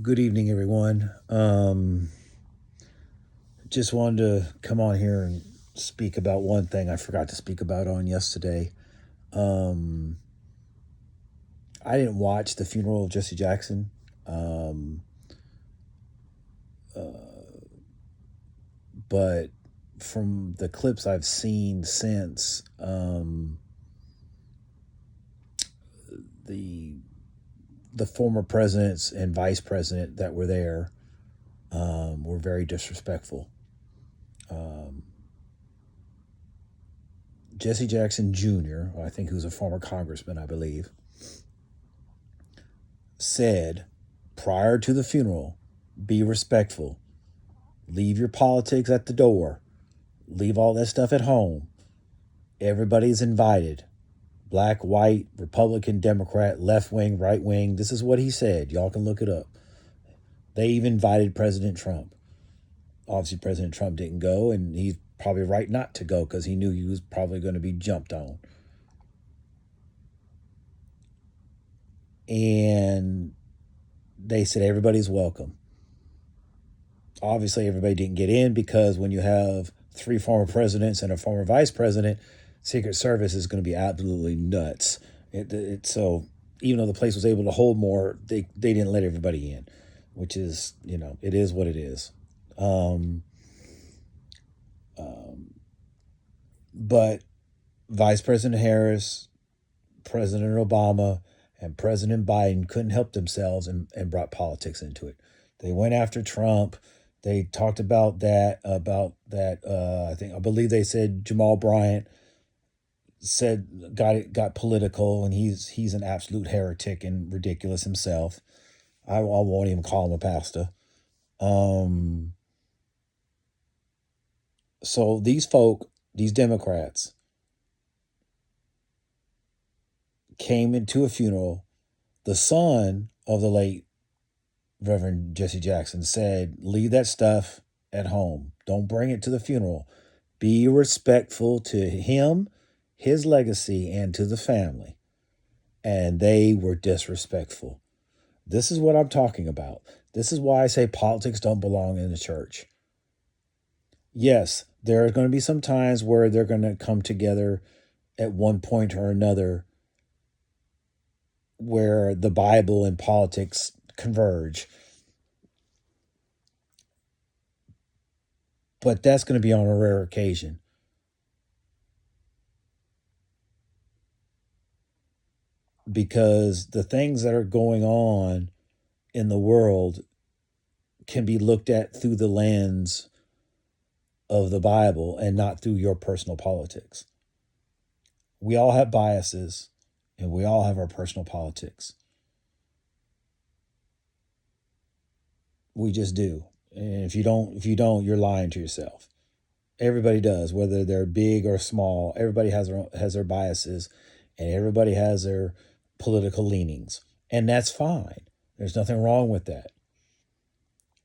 Good evening, everyone. Just wanted to come on here and speak about one thing I forgot to speak about on yesterday. Um, I didn't watch the funeral of Jesse Jackson, um, but from the clips I've seen since, the the former presidents and vice president that were there were very disrespectful. Um, Jesse Jackson Jr., I think who's a former congressman, I believe, said prior to the funeral, be respectful. Leave your politics at the door. Leave all that stuff at home. Everybody's invited. Black, white, Republican, Democrat, left wing, right wing. This is what he said. Y'all can look it up. They even invited President Trump. Obviously, President Trump didn't go, and he's probably right not to go because he knew he was probably going to be jumped on. And they said everybody's welcome. Obviously, everybody didn't get in because when you have three former presidents and a former vice president, Secret Service is going to be absolutely nuts. So even though the place was able to hold more, they didn't let everybody in, which is, it is what it is. Um, um, but Vice President Harris, President Obama, and President Biden couldn't help themselves and brought politics into it. They went after Trump. They talked about that. I believe they said Jamal Bryant got political, and he's an absolute heretic and ridiculous himself. I won't even call him a pastor. Um, so these Democrats, came into a funeral. The son of the late Reverend Jesse Jackson said, leave that stuff at home. Don't bring it to the funeral. Be respectful to him, his legacy, and to the family. And they were disrespectful. This is what I'm talking about. This is why I say politics don't belong in the church. Yes, there are going to be some times where they're going to come together at one point or another where the Bible and politics converge. But that's going to be on a rare occasion. Because the things that are going on in the world can be looked at through the lens of the Bible and not through your personal politics. We all have biases and we all have our personal politics. We just do. And if you don't, you're lying to yourself. Everybody does, whether they're big or small. Everybody has their biases, and everybody has their political leanings, and that's fine. There's nothing wrong with that.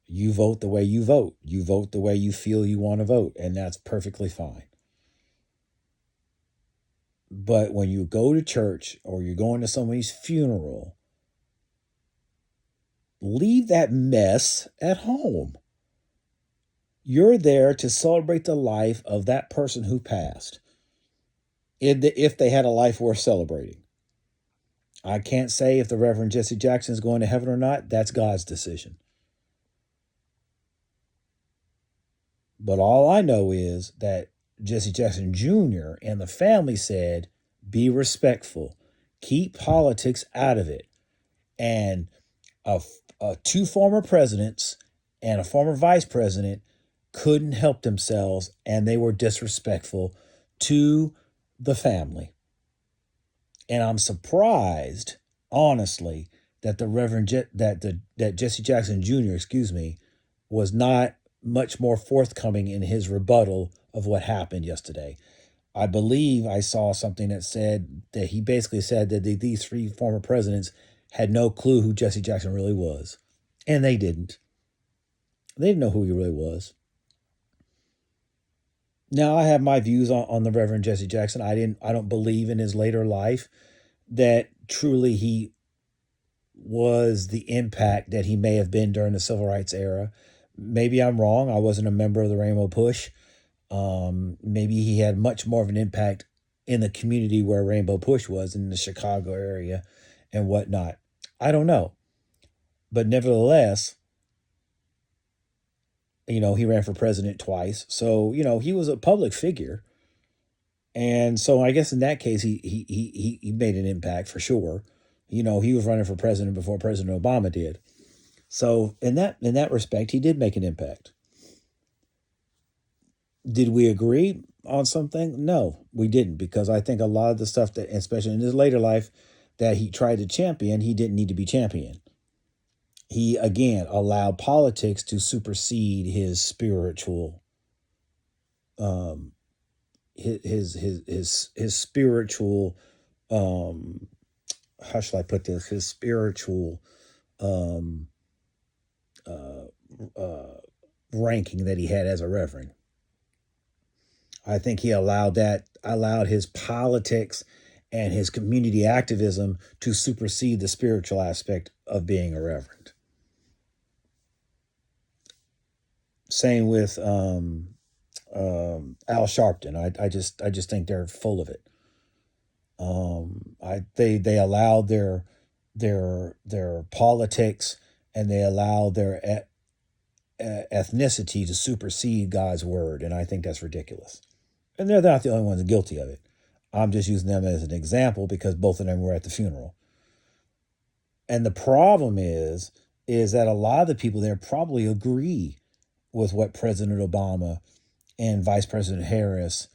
You vote the way you vote. You vote the way you feel you want to vote, and that's perfectly fine. But when you go to church or you're going to somebody's funeral, leave that mess at home. You're there to celebrate the life of that person who passed, if they had a life worth celebrating. I can't say if the Reverend Jesse Jackson is going to heaven or not. That's God's decision. But all I know is that Jesse Jackson Jr. and the family said, be respectful, keep politics out of it. And a, two former presidents and a former vice president couldn't help themselves, and they were disrespectful to the family. And I'm surprised, honestly, that the Reverend that Jesse Jackson Jr., was not much more forthcoming in his rebuttal of what happened yesterday. I believe I saw something that said that he basically said that these three former presidents had no clue who Jesse Jackson really was, and they didn't. They didn't know who he really was. Now I have my views on the Reverend Jesse Jackson. I don't believe in his later life that truly he was the impact that he may have been during the civil rights era. Maybe I'm wrong. I wasn't a member of the Rainbow Push. Maybe he had much more of an impact in the community where Rainbow Push was in the Chicago area and whatnot. I don't know. But nevertheless, he ran for president twice. So, he was a public figure. And so I guess in that case, he made an impact for sure. He was running for president before President Obama did. So in that respect, he did make an impact. Did we agree on something? No, we didn't, because I think a lot of the stuff that, especially in his later life, that he tried to champion, he didn't need to be championed. He again allowed politics to supersede his spiritual, um, his spiritual, um, how shall I put this? His spiritual, um, uh, uh, ranking that he had as a reverend. I think he allowed his politics and his community activism to supersede the spiritual aspect of being a reverend. Same with Al Sharpton. I just think they're full of it. They allowed their politics, and they allowed their ethnicity to supersede God's word, and I think that's ridiculous. And they're not the only ones guilty of it. I'm just using them as an example because both of them were at the funeral. And the problem is that a lot of the people there probably agree with what President Obama and Vice President Harris,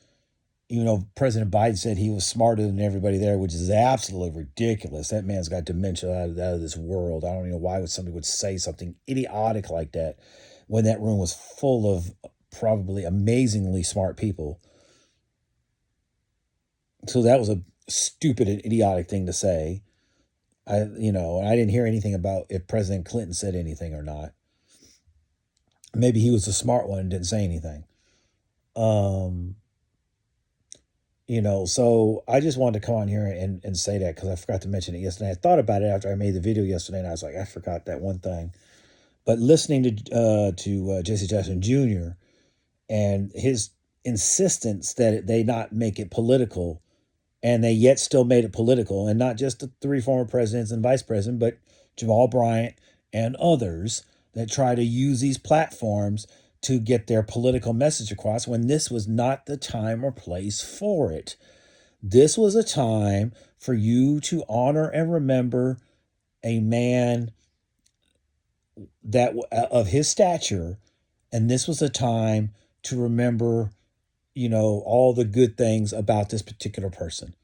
President Biden said he was smarter than everybody there, which is absolutely ridiculous. That man's got dementia out of this world. I don't even know why somebody would say something idiotic like that when that room was full of probably amazingly smart people. So that was a stupid and idiotic thing to say. I didn't hear anything about if President Clinton said anything or not. Maybe he was the smart one and didn't say anything. Um, so I just wanted to come on here and say that because I forgot to mention it yesterday. I thought about it after I made the video yesterday, and I was like, I forgot that one thing. But listening to Jesse Jackson Jr. and his insistence that they not make it political, and they yet still made it political, and not just the three former presidents and vice president, but Jamal Bryant and others that try to use these platforms to get their political message across when this was not the time or place for it. This was a time for you to honor and remember a man that of his stature, and this was a time to remember, all the good things about this particular person,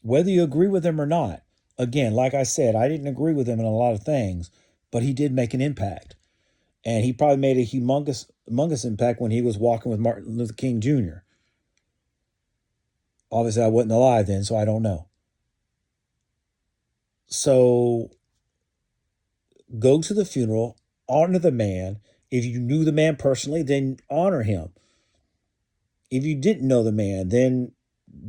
whether you agree with him or not. Again, like I said, I didn't agree with him in a lot of things, but he did make an impact. And he probably made a humongous impact when he was walking with Martin Luther King Jr. Obviously, I wasn't alive then, so I don't know. So go to the funeral, honor the man. If you knew the man personally, then honor him. If you didn't know the man, then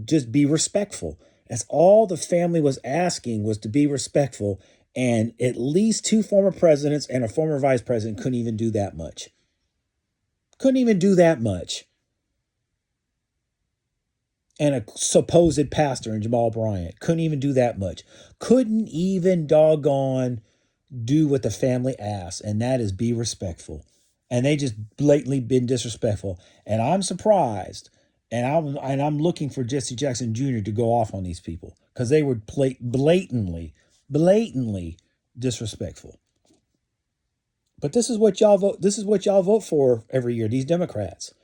just be respectful. That's all the family was asking, was to be respectful. And at least two former presidents and a former vice president couldn't even do that much. Couldn't even do that much. And a supposed pastor in Jamal Bryant couldn't even do that much. Couldn't even doggone do what the family asked, and that is be respectful. And they just blatantly been disrespectful. And I'm surprised. And I'm looking for Jesse Jackson Jr. to go off on these people because they were blatantly disrespectful. But this is what y'all vote. This is what y'all vote for every year. These Democrats,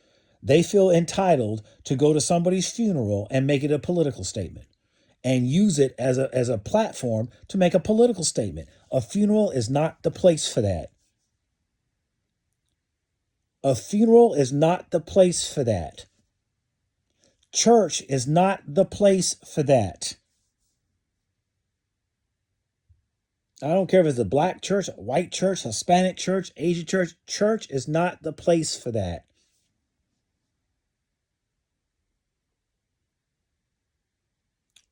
they feel entitled to go to somebody's funeral and make it a political statement and use it as a platform to make a political statement. A funeral is not the place for that. A funeral is not the place for that. Church is not the place for that. I don't care if it's a black church, a white church, Hispanic church, Asian church. Church is not the place for that.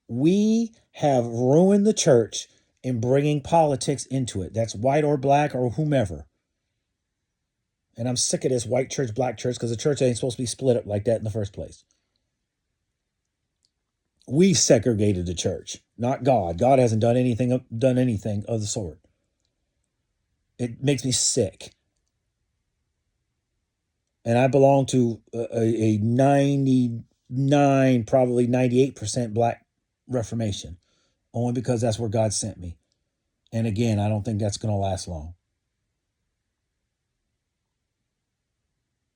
We have ruined the church in bringing politics into it. That's white or black or whomever. And I'm sick of this white church, black church, because the church ain't supposed to be split up like that in the first place. We segregated the church, not God. God hasn't done anything of the sort. It makes me sick. And I belong to a 99, probably 98% black Reformation, only because that's where God sent me. And again, I don't think that's going to last long.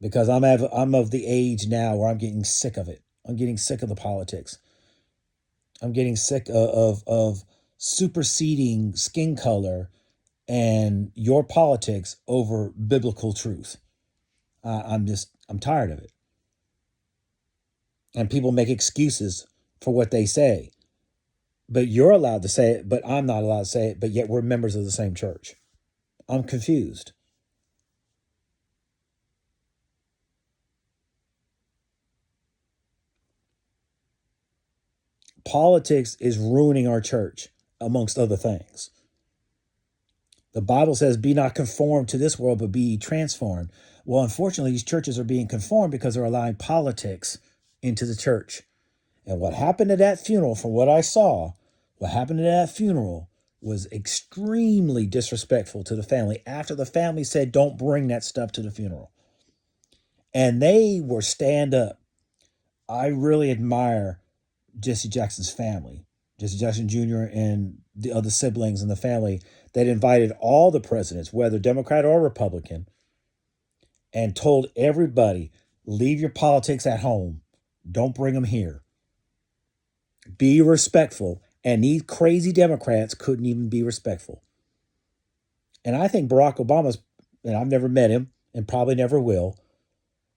Because I'm of the age now where I'm getting sick of it. I'm getting sick of the politics. I'm getting sick of superseding skin color and your politics over biblical truth. I'm tired of it. And people make excuses for what they say. But you're allowed to say it, but I'm not allowed to say it, but yet we're members of the same church. I'm confused. Politics is ruining our church, amongst other things. The Bible says, be not conformed to this world, but be transformed. Well, unfortunately, these churches are being conformed because they're allowing politics into the church. And what happened at that funeral, from what I saw, what happened at that funeral was extremely disrespectful to the family after the family said, don't bring that stuff to the funeral. And they were stand up. I really admire Jesse Jackson's family, Jesse Jackson Jr. and the other siblings in the family that invited all the presidents, whether Democrat or Republican, and told everybody, leave your politics at home. Don't bring them here. Be respectful. And these crazy Democrats couldn't even be respectful. And I think Barack Obama's, and I've never met him and probably never will,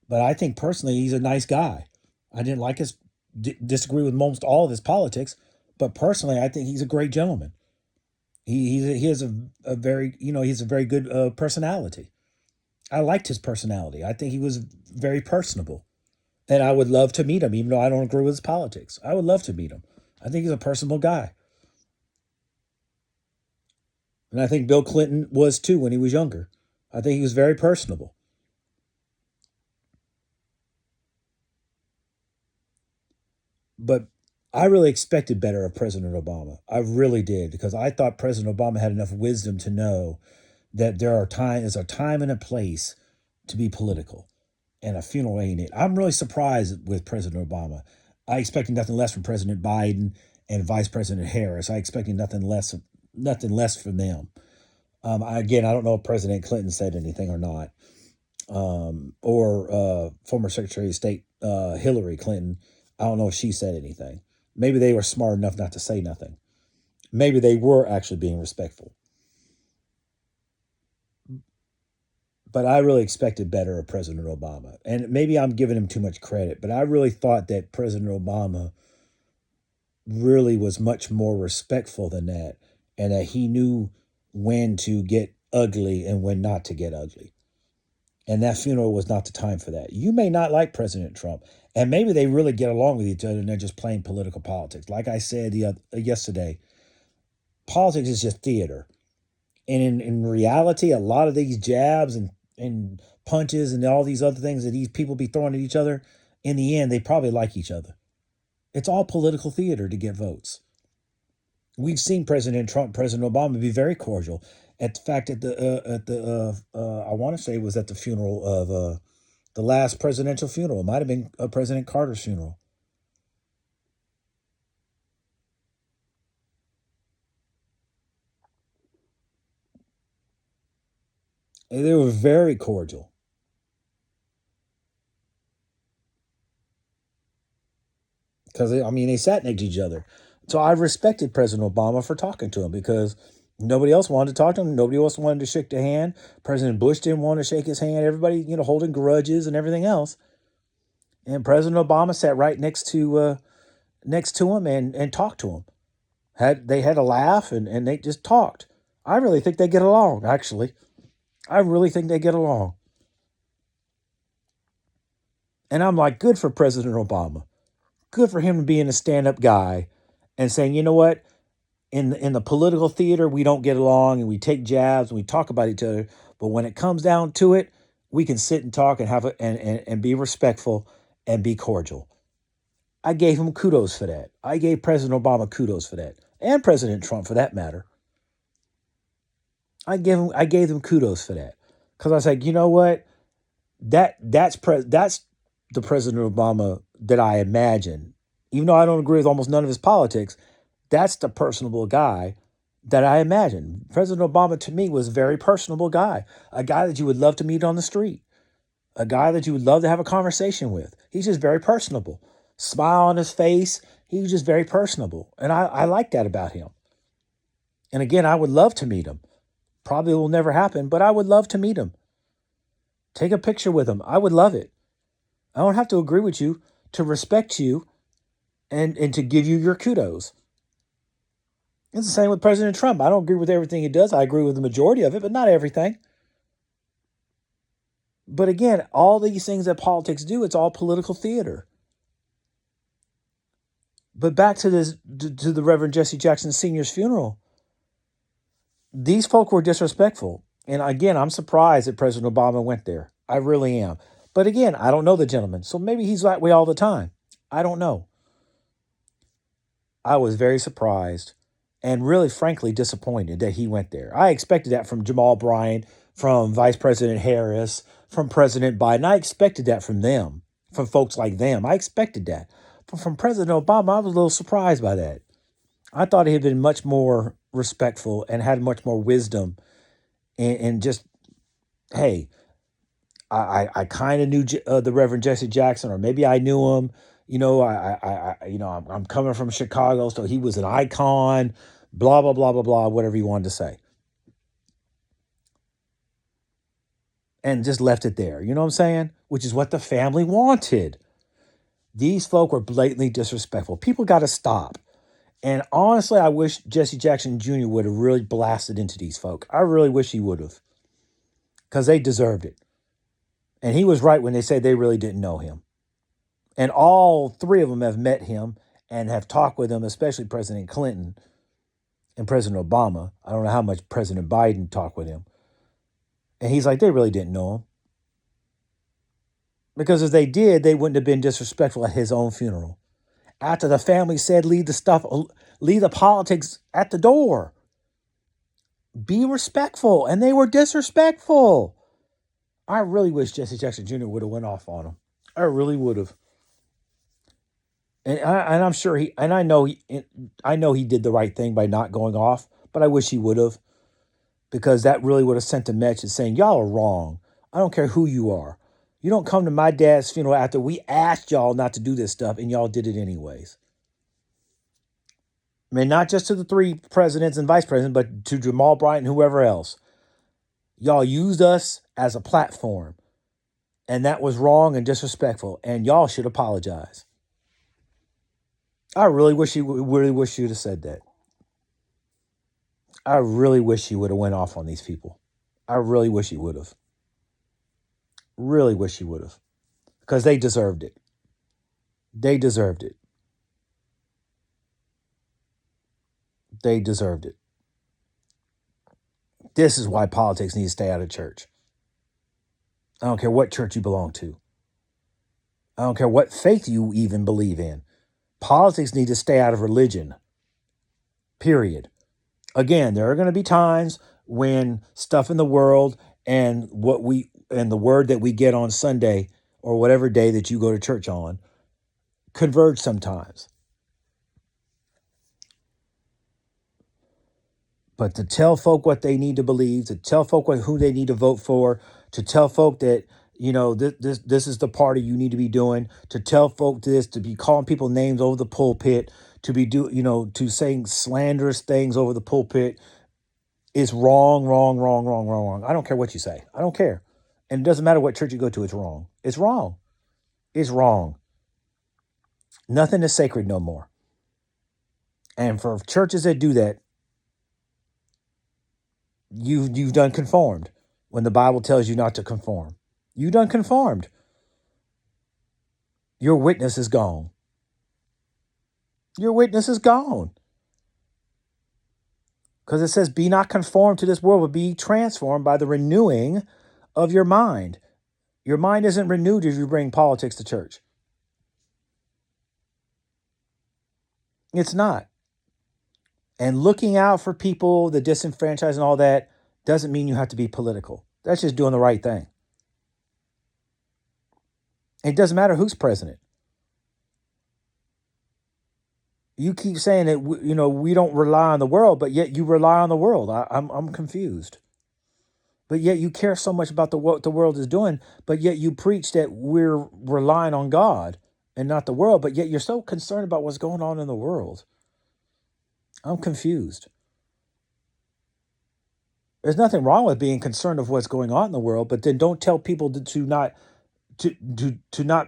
but I think personally he's a nice guy. I didn't like his, disagree with most all of his politics, but personally I think he's a great gentleman. He has a very, he's a very good personality. I liked his personality. I think he was very personable. And I would love to meet him, even though I don't agree with his politics. I would love to meet him. I think he's a personable guy. And I think Bill Clinton was too when he was younger. I think he was very personable. But I really expected better of President Obama. I really did, because I thought President Obama had enough wisdom to know that there's a time and a place to be political. And a funeral ain't it. I'm really surprised with President Obama. I expected nothing less from President Biden and Vice President Harris. I expected nothing less from them. Again, I don't know if President Clinton said anything or not, or former Secretary of State Hillary Clinton. I don't know if she said anything. Maybe they were smart enough not to say nothing. Maybe they were actually being respectful. But I really expected better of President Obama. And maybe I'm giving him too much credit, but I really thought that President Obama really was much more respectful than that, and that he knew when to get ugly and when not to get ugly. And that funeral was not the time for that. You may not like President Trump, and maybe they really get along with each other and they're just playing political politics. Like I said yesterday, politics is just theater. And in reality, a lot of these jabs and punches and all these other things that these people be throwing at each other, in the end, they probably like each other. It's all political theater to get votes. We've seen President Trump, President Obama be very cordial. At the fact I want to say it was at the funeral of the last presidential funeral. It might have been President Carter's funeral. And they were very cordial. Because I mean, they sat next to each other. So I respected President Obama for talking to him, because nobody else wanted to talk to him. Nobody else wanted to shake their hand. President Bush didn't want to shake his hand. Everybody, holding grudges and everything else. And President Obama sat right next to him and talked to him. They had a laugh and they just talked. I really think they get along. Actually, I really think they get along. And I'm like, good for President Obama. Good for him being a stand-up guy and saying, you know what? in the political theater, we don't get along and we take jabs and we talk about each other. But when it comes down to it, we can sit and talk and have and be respectful and be cordial. I gave him kudos for that. I gave President Obama kudos for that, and President Trump for that matter. I gave them kudos for that because I was like, you know what? That's the President Obama that I imagine. Even though I don't agree with almost none of his politics, that's the personable guy that I imagine. President Obama to me was a very personable guy, a guy that you would love to meet on the street, a guy that you would love to have a conversation with. He's just very personable. Smile on his face. He was just very personable. And I like that about him. And again, I would love to meet him. Probably will never happen, but I would love to meet him. Take a picture with him. I would love it. I don't have to agree with you to respect you and to give you your kudos. It's the same with President Trump. I don't agree with everything he does. I agree with the majority of it, but not everything. But again, all these things that politics do, it's all political theater. But back to the Reverend Jesse Jackson Sr.'s funeral. These folk were disrespectful. And again, I'm surprised that President Obama went there. I really am. But again, I don't know the gentleman. So maybe he's that way all the time. I don't know. I was very surprised and really, frankly, disappointed that he went there. I expected that from Jamal Bryant, from Vice President Harris, from President Biden. I expected that from them, from folks like them. I expected that. But from President Obama, I was a little surprised by that. I thought he had been much more respectful and had much more wisdom and just, hey, I kind of knew the Reverend Jesse Jackson, or maybe I knew him. You know, I'm coming from Chicago, so he was an icon. Blah blah blah blah blah. Whatever you wanted to say, and just left it there. You know what I'm saying? Which is what the family wanted. These folk were blatantly disrespectful. People got to stop. And honestly, I wish Jesse Jackson Jr. would have really blasted into these folk. I really wish he would have, because they deserved it. And he was right when they said they really didn't know him. And all three of them have met him and have talked with him, especially President Clinton and President Obama. I don't know how much President Biden talked with him. And he's like, they really didn't know him. Because if they did, they wouldn't have been disrespectful at his own funeral. After the family said, leave the politics at the door. Be respectful. And they were disrespectful. I really wish Jesse Jackson Jr. would have went off on him. I really would have. And I'm sure I know he did the right thing by not going off, but I wish he would have, because that really would have sent a message saying, y'all are wrong. I don't care who you are. You don't come to my dad's funeral after we asked y'all not to do this stuff and y'all did it anyways. I mean, not just to the three presidents and vice presidents, but to Jamal Bryant and whoever else. Y'all used us as a platform, and that was wrong and disrespectful, and y'all should apologize. I really wish you would have said that. I really wish he would have went off on these people. I really wish he would have. Really wish he would have. Because they deserved it. They deserved it. They deserved it. This is why politics needs to stay out of church. I don't care what church you belong to. I don't care what faith you even believe in. Politics need to stay out of religion. Period. Again, there are going to be times when stuff in the world and the word that we get on Sunday or whatever day that you go to church on converge sometimes. But to tell folk what they need to believe, to tell folk who they need to vote for, to tell folk that, this is the party you need to be doing, to tell folk this, to be calling people names over the pulpit, to be to saying slanderous things over the pulpit is wrong, wrong, wrong, wrong, wrong, wrong. I don't care what you say. I don't care. And it doesn't matter what church you go to, it's wrong. It's wrong. It's wrong. Nothing is sacred no more. And for churches that do that, you've done conformed when the Bible tells you not to conform. You done conformed. Your witness is gone. Your witness is gone. Because it says, be not conformed to this world, but be transformed by the renewing of your mind. Your mind isn't renewed if you bring politics to church. It's not. And looking out for people, the disenfranchised and all that, doesn't mean you have to be political. That's just doing the right thing. It doesn't matter who's president. You keep saying that we don't rely on the world, but yet you rely on the world. I'm confused. But yet you care so much about what the world is doing, but yet you preach that we're relying on God and not the world, but yet you're so concerned about what's going on in the world. I'm confused. There's nothing wrong with being concerned of what's going on in the world, but then don't tell people to not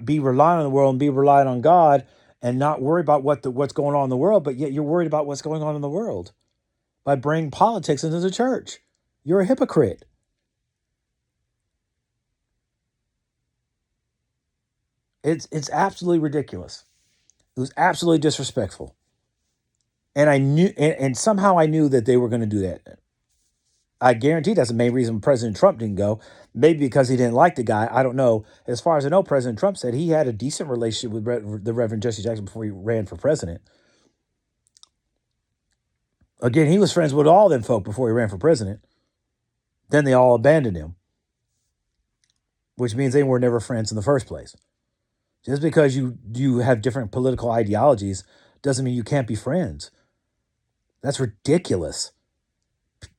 be reliant on the world and be reliant on God and not worry about what's going on in the world, but yet you're worried about what's going on in the world by bringing politics into the church. You're a hypocrite. It's absolutely ridiculous. It was absolutely disrespectful. And I knew, and somehow I knew that they were going to do that. I guarantee that's the main reason President Trump didn't go. Maybe because he didn't like the guy. I don't know. As far as I know, President Trump said he had a decent relationship with the Reverend Jesse Jackson before he ran for president. Again, he was friends with all them folk before he ran for president. Then they all abandoned him, which means they were never friends in the first place. Just because you have different political ideologies doesn't mean you can't be friends. That's ridiculous.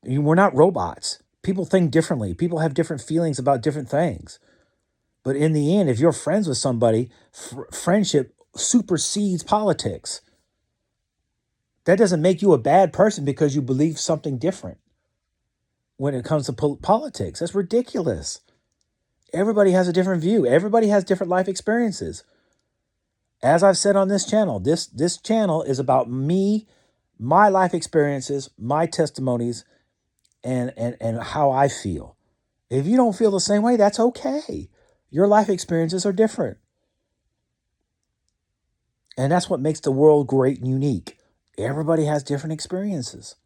We're not robots. People think differently. People have different feelings about different things. But in the end, if you're friends with somebody, friendship supersedes politics. That doesn't make you a bad person because you believe something different when it comes to politics. That's ridiculous. Everybody has a different view. Everybody has different life experiences. As I've said on this channel, this channel is about me, my life experiences, my testimonies, and how I feel. If you don't feel the same way, that's okay. Your life experiences are different. And that's what makes the world great and unique. Everybody has different experiences.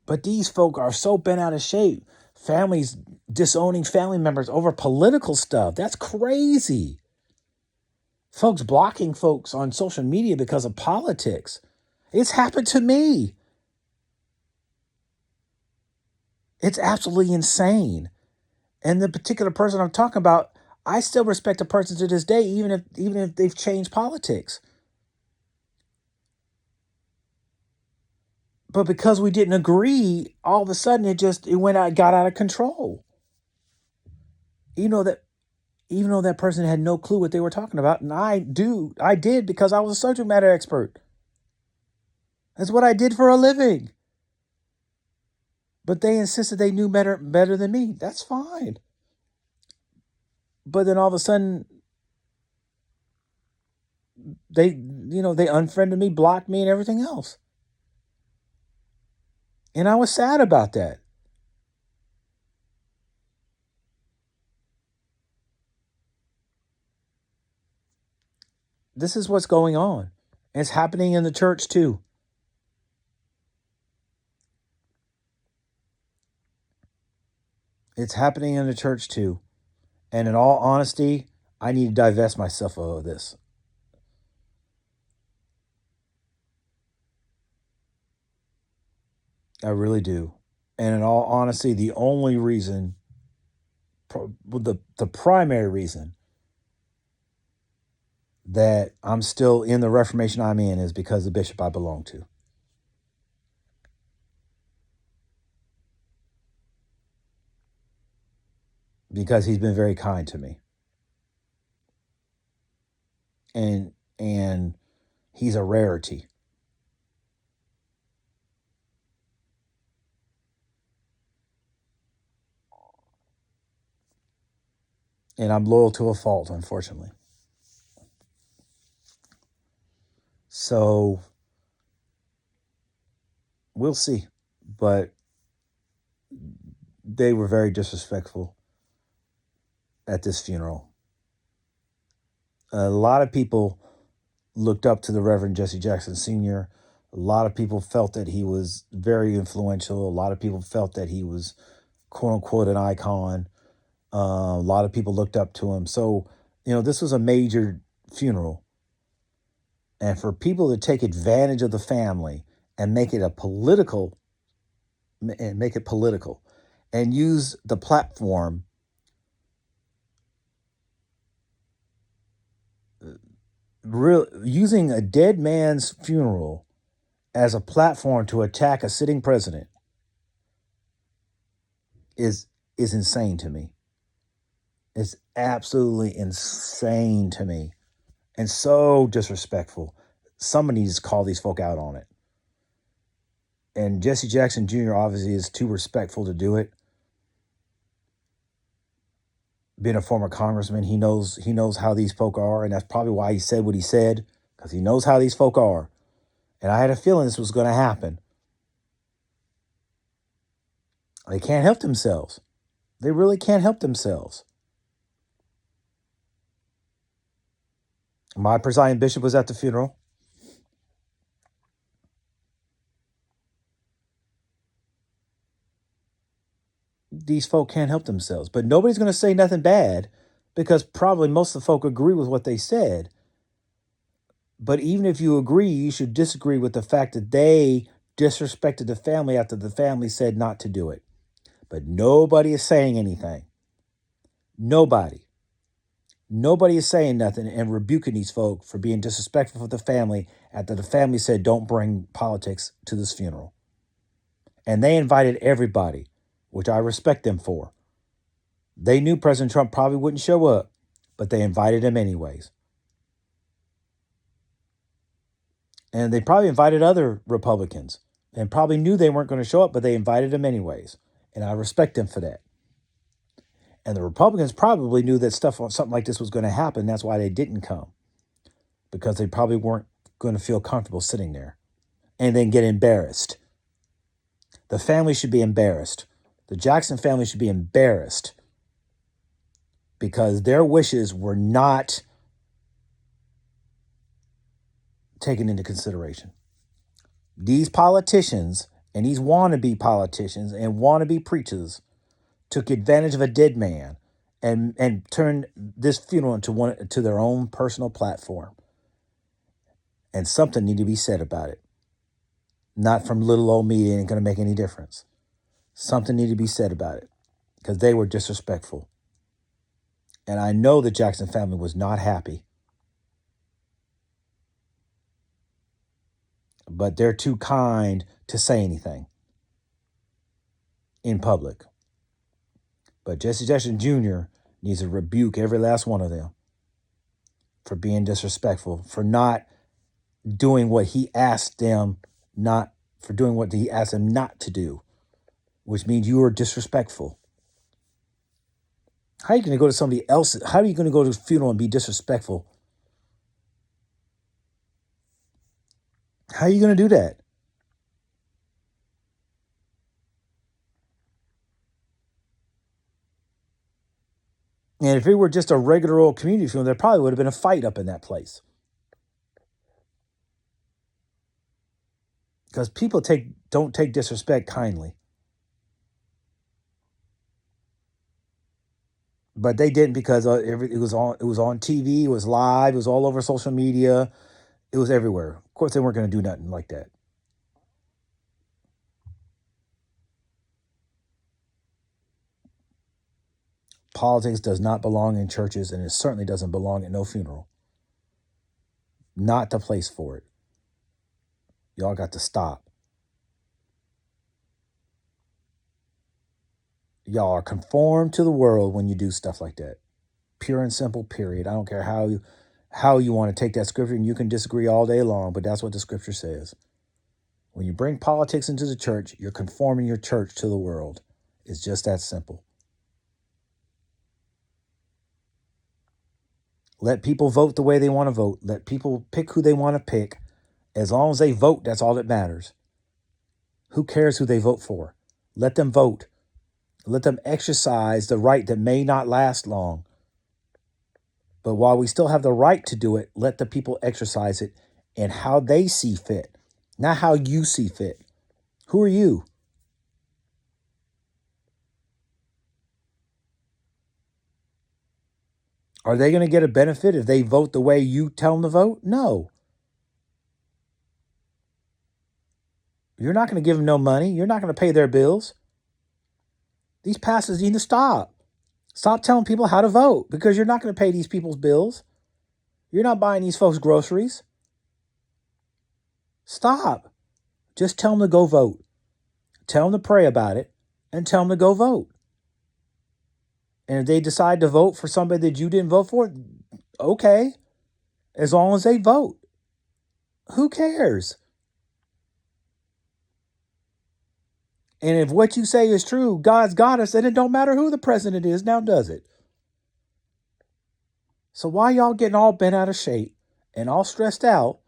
But these folk are so bent out of shape. Families disowning family members over political stuff. That's crazy. Folks blocking folks on social media because of politics. It's happened to me. It's absolutely insane. And the particular person I'm talking about, I still respect a person to this day, even if they've changed politics. But because we didn't agree, all of a sudden it got out of control. Even though that person had no clue what they were talking about, and I did because I was a subject matter expert. That's what I did for a living. But they insisted they knew better than me. That's fine. But then all of a sudden they unfriended me, blocked me, and everything else. And I was sad about that. This is what's going on. And it's happening in the church too. It's happening in the church too. And in all honesty, I need to divest myself of this. I really do. And in all honesty, the only reason, the primary reason that I'm still in the Reformation I'm in is because the bishop I belong to. Because he's been very kind to me. And he's a rarity. And I'm loyal to a fault, unfortunately. So we'll see. But they were very disrespectful at this funeral. A lot of people looked up to the Reverend Jesse Jackson Sr. A lot of people felt that he was very influential. A lot of people felt that he was quote unquote an icon. A lot of people looked up to him. So, this was a major funeral. And for people to take advantage of the family and make it political and use the platform, using a dead man's funeral as a platform to attack a sitting president is insane to me. It's absolutely insane to me and so disrespectful. Somebody needs to call these folk out on it. And Jesse Jackson Jr. obviously is too respectful to do it. Being a former congressman, he knows how these folk are, and that's probably why he said what he said, because he knows how these folk are. And I had a feeling this was going to happen. They can't help themselves. They really can't help themselves. My presiding bishop was at the funeral. These folk can't help themselves. But nobody's going to say nothing bad because probably most of the folk agree with what they said. But even if you agree, you should disagree with the fact that they disrespected the family after the family said not to do it. But nobody is saying anything. Nobody. Nobody is saying nothing and rebuking these folk for being disrespectful for the family after the family said don't bring politics to this funeral. And they invited everybody, which I respect them for. They knew President Trump probably wouldn't show up, but they invited him anyways. And they probably invited other Republicans and probably knew they weren't going to show up, but they invited him anyways. And I respect them for that. And the Republicans probably knew that something like this was going to happen. That's why they didn't come, because they probably weren't going to feel comfortable sitting there and then get embarrassed. The family should be embarrassed. The Jackson family should be embarrassed because their wishes were not taken into consideration. These politicians and these wannabe politicians and wannabe preachers took advantage of a dead man and turned this funeral into their own personal platform. And something need to be said about it. Not from little old me, it ain't going to make any difference. Something need to be said about it because they were disrespectful. And I know the Jackson family was not happy. But they're too kind to say anything in public. But Jesse Jackson Jr. needs to rebuke every last one of them for being disrespectful, for not doing what he asked them not to do, which means you are disrespectful. How are you going to go to somebody else? How are you going to go to a funeral and be disrespectful? How are you going to do that? And if it were just a regular old community funeral, there probably would have been a fight up in that place. Because people don't take disrespect kindly. But they didn't, because it was on TV, it was live, it was all over social media, it was everywhere. Of course, they weren't going to do nothing like that. Politics does not belong in churches, and it certainly doesn't belong at no funeral. Not the place for it. Y'all got to stop. Y'all are conformed to the world when you do stuff like that. Pure and simple, period. I don't care how you want to take that scripture, and you can disagree all day long, but that's what the scripture says. When you bring politics into the church, you're conforming your church to the world. It's just that simple. Let people vote the way they want to vote. Let people pick who they want to pick. As long as they vote, that's all that matters. Who cares who they vote for? Let them vote. Let them exercise the right that may not last long. But while we still have the right to do it, let the people exercise it and how they see fit, not how you see fit. Who are you? Are they going to get a benefit if they vote the way you tell them to vote? No. You're not going to give them no money. You're not going to pay their bills. These pastors need to stop. Stop telling people how to vote because you're not going to pay these people's bills. You're not buying these folks groceries. Stop. Just tell them to go vote. Tell them to pray about it and tell them to go vote. And if they decide to vote for somebody that you didn't vote for, okay, as long as they vote. Who cares? And if what you say is true, God's got us, then it don't matter who the president is now, does it? So why y'all getting all bent out of shape and all stressed out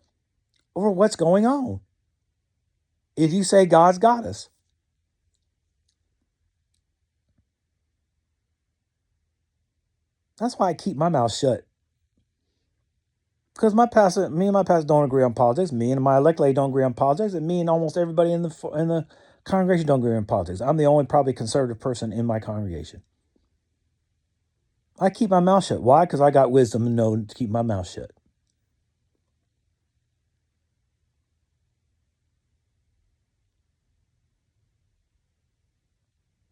over what's going on? If you say God's got us. That's why I keep my mouth shut. Because me and my pastor don't agree on politics. Me and my elect lady don't agree on politics, and me and almost everybody in the congregation don't agree on politics. I'm the only probably conservative person in my congregation. I keep my mouth shut. Why? Because I got wisdom and know to keep my mouth shut.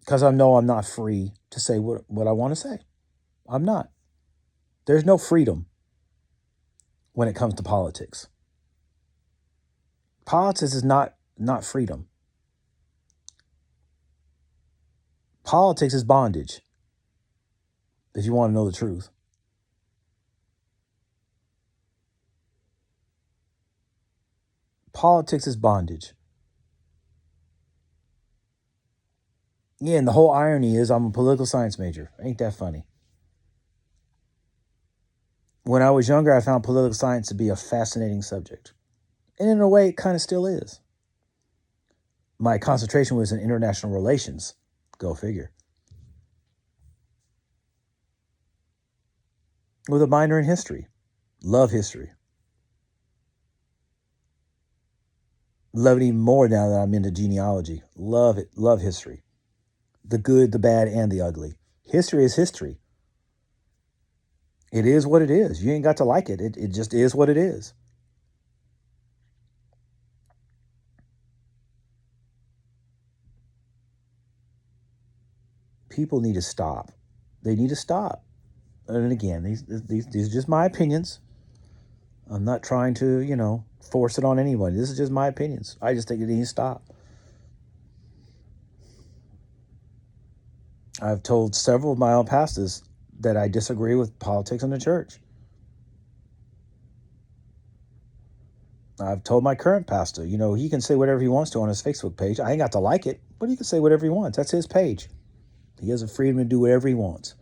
Because I know I'm not free to say what I want to say. I'm not. There's no freedom when it comes to politics. Politics is not freedom. Politics is bondage, if you want to know the truth. Politics is bondage. Yeah, and the whole irony is I'm a political science major. Ain't that funny? When I was younger, I found political science to be a fascinating subject. And in a way, it kind of still is. My concentration was in international relations. Go figure. With a minor in history. Love history. Love it even more now that I'm into genealogy. Love it. Love history. The good, the bad, and the ugly. History is history. It is what it is. You ain't got to like it. It just is what it is. People need to stop. They need to stop. And again, these are just my opinions. I'm not trying to, force it on anyone. This is just my opinions. I just think it needs to stop. I've told several of my own pastors that I disagree with politics in the church. I've told my current pastor, he can say whatever he wants to on his Facebook page. I ain't got to like it, but he can say whatever he wants. That's his page. He has the freedom to do whatever he wants.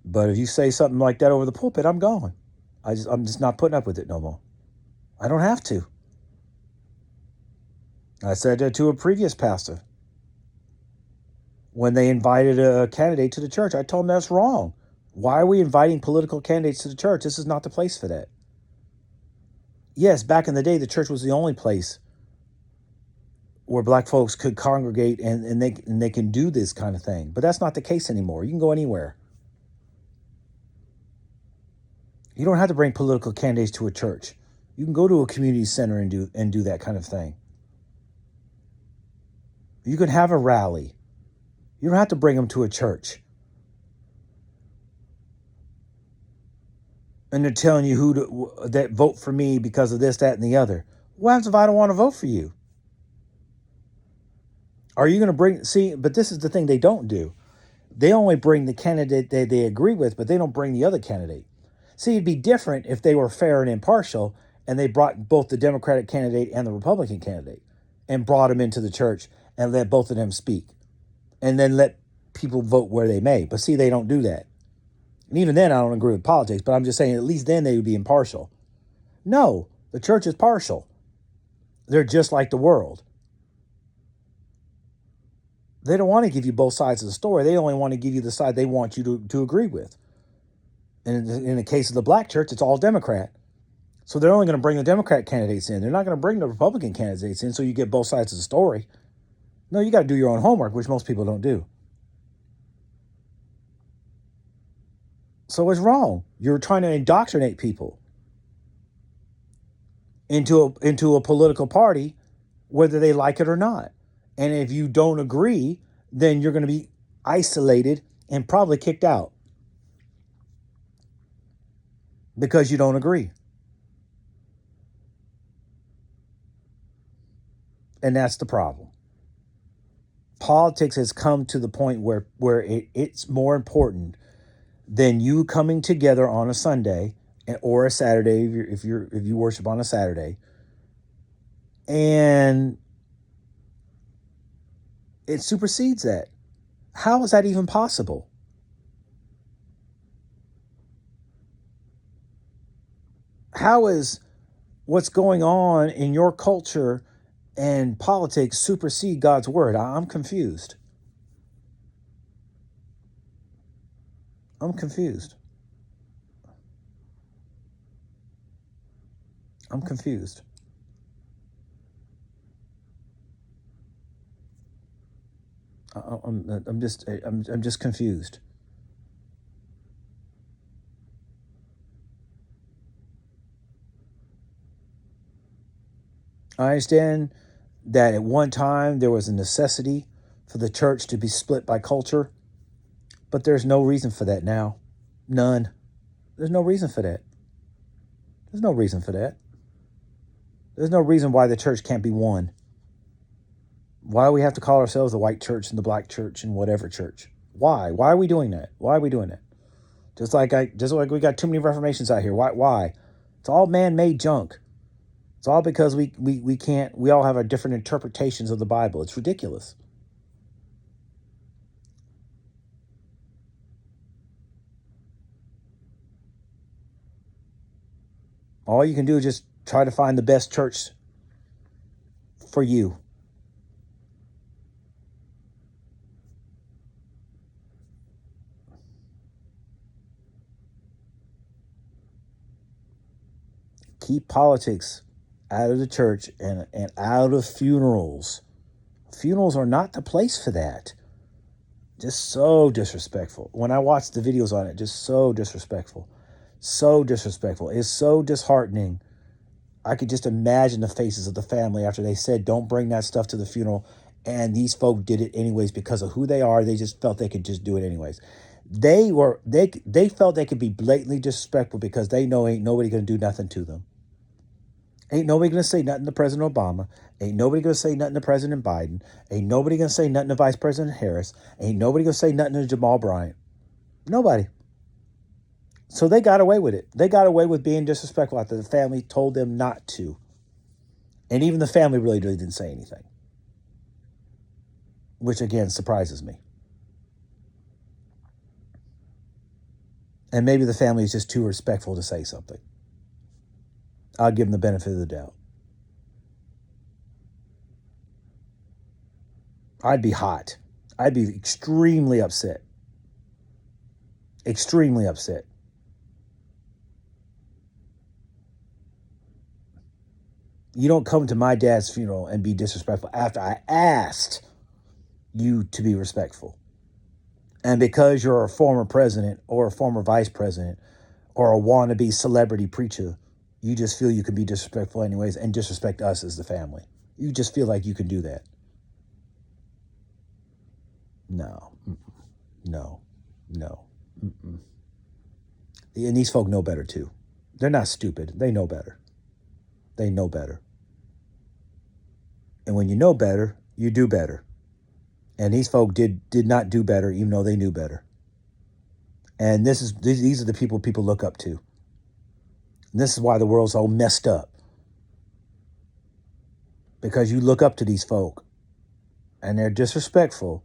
But if you say something like that over the pulpit, I'm gone. I'm just not putting up with it no more. I don't have to. I said that to a previous pastor. When they invited a candidate to the church, I told them that's wrong. Why are we inviting political candidates to the church? This is not the place for that. Yes, back in the day, the church was the only place where black folks could congregate and they can do this kind of thing. But that's not the case anymore. You can go anywhere. You don't have to bring political candidates to a church. You can go to a community center and do that kind of thing. You can have a rally. You don't have to bring them to a church. And they're telling you that vote for me because of this, that, and the other. What happens if I don't want to vote for you? Are you going to but this is the thing they don't do. They only bring the candidate that they agree with, but they don't bring the other candidate. See, it'd be different if they were fair and impartial and they brought both the Democratic candidate and the Republican candidate and brought them into the church and let both of them speak and then let people vote where they may. But see, they don't do that. And even then, I don't agree with politics, but I'm just saying at least then they would be impartial. No, the church is partial. They're just like the world. They don't want to give you both sides of the story. They only want to give you the side they want you to agree with. And in the case of the black church, it's all Democrat. So they're only going to bring the Democrat candidates in. They're not going to bring the Republican candidates in so you get both sides of the story. No, you got to do your own homework, which most people don't do. So what's wrong? You're trying to indoctrinate people into a political party, whether they like it or not. And if you don't agree, then you're going to be isolated and probably kicked out because you don't agree. And that's the problem. Politics has come to the point where it's more important than you coming together on a Sunday or a Saturday if you worship on a Saturday, and it supersedes that. How is that even possible? How is what's going on in your culture and politics supersede God's word? I'm confused. I'm confused. I'm confused. I'm just confused. I understand that at one time there was a necessity for the church to be split by culture, but there's no reason for that now. None. There's no reason for that. There's no reason for that. There's no reason why the church can't be one. Why do we have to call ourselves the white church and the black church and whatever church? Why? Why are we doing that? Why are we doing that? Just like we got too many reformations out here. Why? It's all man-made junk. It's all because we can't, we all have our different interpretations of the Bible. It's ridiculous. All you can do is just try to find the best church for you. Keep politics out of the church and out of funerals. Funerals are not the place for that. Just so disrespectful. When I watch the videos on it, just so disrespectful. So disrespectful. It's so disheartening. I could just imagine the faces of the family after they said, don't bring that stuff to the funeral. And these folk did it anyways because of who they are. They just felt they could just do it anyways. They felt they could be blatantly disrespectful because they know ain't nobody going to do nothing to them. Ain't nobody going to say nothing to President Obama. Ain't nobody going to say nothing to President Biden. Ain't nobody going to say nothing to Vice President Harris. Ain't nobody going to say nothing to Jamal Bryant. Nobody. So they got away with it. They got away with being disrespectful after the family told them not to. And even the family really didn't say anything. Which, again, surprises me. And maybe the family is just too respectful to say something. I'll give them the benefit of the doubt. I'd be hot. I'd be extremely upset. Extremely upset. You don't come to my dad's funeral and be disrespectful after I asked you to be respectful. And because you're a former president or a former vice president or a wannabe celebrity preacher, you just feel you can be disrespectful anyways and disrespect us as the family. You just feel like you can do that. No. No. No. Mm-mm. And these folk know better too. They're not stupid. They know better. They know better. And when you know better, you do better. And these folk did not do better, even though they knew better. And these are the people look up to. And this is why the world's all messed up. Because you look up to these folk. And they're disrespectful.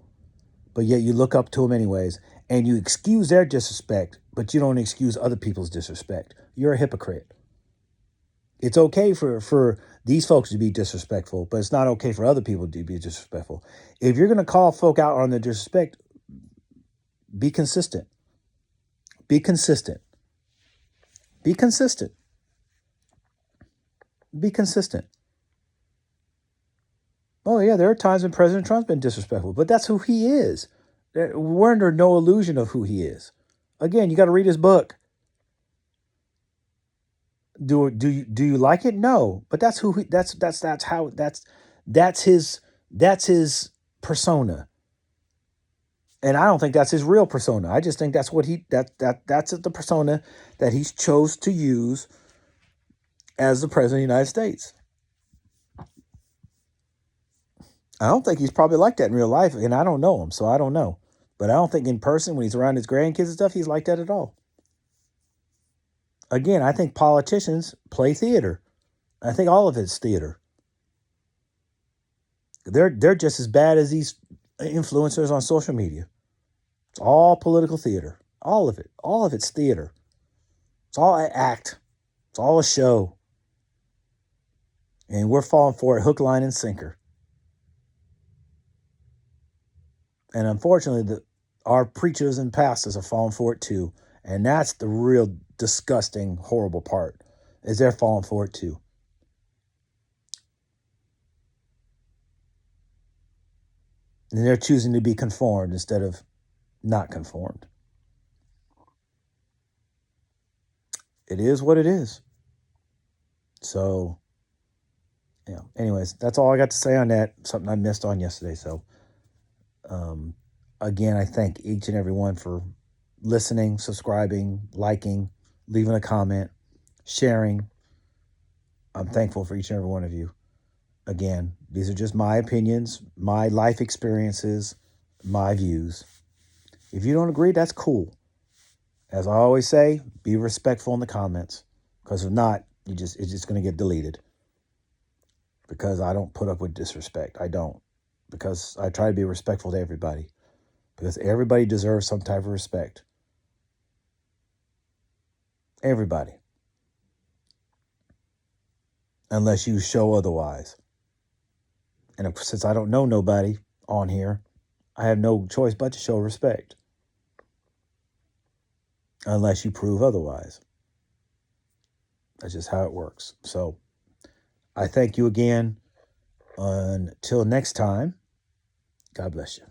But yet you look up to them anyways. And you excuse their disrespect, but you don't excuse other people's disrespect. You're a hypocrite. It's okay for these folks to be disrespectful, but it's not okay for other people to be disrespectful. If you're going to call folk out on their disrespect, be consistent. Be consistent. Be consistent. Be consistent. Oh, yeah, there are times when President Trump's been disrespectful, but that's who he is. We're under no illusion of who he is. Again, you got to read his book. Do you like it? No, but that's who he, that's how that's his persona, and I don't think that's his real persona. I just think that's what that's the persona that he's chose to use as the president of the United States. I don't think he's probably like that in real life, and I don't know him, so I don't know. But I don't think in person when he's around his grandkids and stuff, he's like that at all. Again, I think politicians play theater. I think all of it's theater. They're just as bad as these influencers on social media. It's all political theater. All of it. All of it's theater. It's all an act. It's all a show. And we're falling for it hook, line, and sinker. And unfortunately, our preachers and pastors are falling for it too. And that's the real disgusting, horrible part, is they're falling for it too. And they're choosing to be conformed instead of not conformed. It is what it is. So, yeah. Anyways, that's all I got to say on that. Something I missed on yesterday. So, again, I thank each and every one for listening, subscribing, liking, leaving a comment, sharing. I'm thankful for each and every one of you. Again, these are just my opinions, my life experiences, my views. If you don't agree, that's cool. As I always say, be respectful in the comments, because if not, it's just going to get deleted. Because I don't put up with disrespect. I don't. Because I try to be respectful to everybody. Because everybody deserves some type of respect. Everybody. Unless you show otherwise. And since I don't know nobody on here, I have no choice but to show respect. Unless you prove otherwise. That's just how it works. So, I thank you again. Until next time, God bless you.